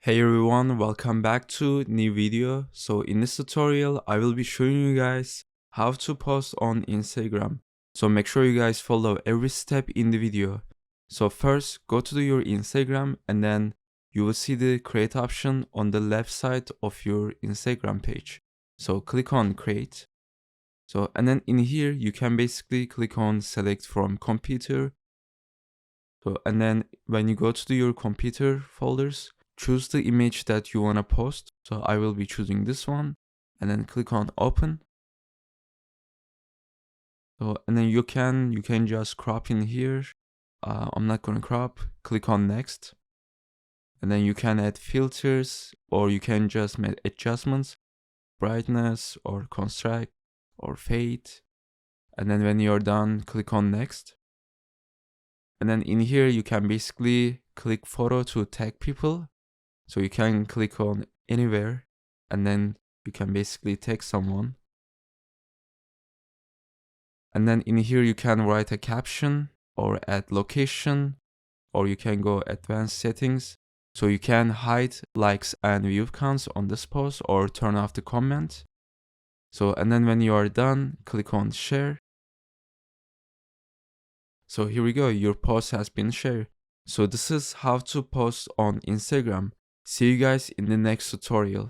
Hey everyone, welcome back to new video. So in this tutorial, I will be showing you guys how to post on Instagram. So make sure you guys follow every step in the video. So first, go to your Instagram and then you will see the create option on the left side of your Instagram page. So click on create. So and then in here, you can basically click on select from computer. So and then when you go to your computer folders, choose the image that you want to post. So I will be choosing this one and then click on open. So and then you can just crop in here. I'm not going to crop. Click on next. And then you can add filters or you can just make adjustments, brightness or contrast or fade. And then when you're done, click on next. And then in here, you can basically click photo to tag people. So you can click on anywhere and then you can basically tag someone. And then in here you can write a caption or add location, or you can go advanced settings. So you can hide likes and view counts on this post or turn off the comment. So and then when you are done, click on share. So here we go, your post has been shared. So this is how to post on Instagram. See you guys in the next tutorial.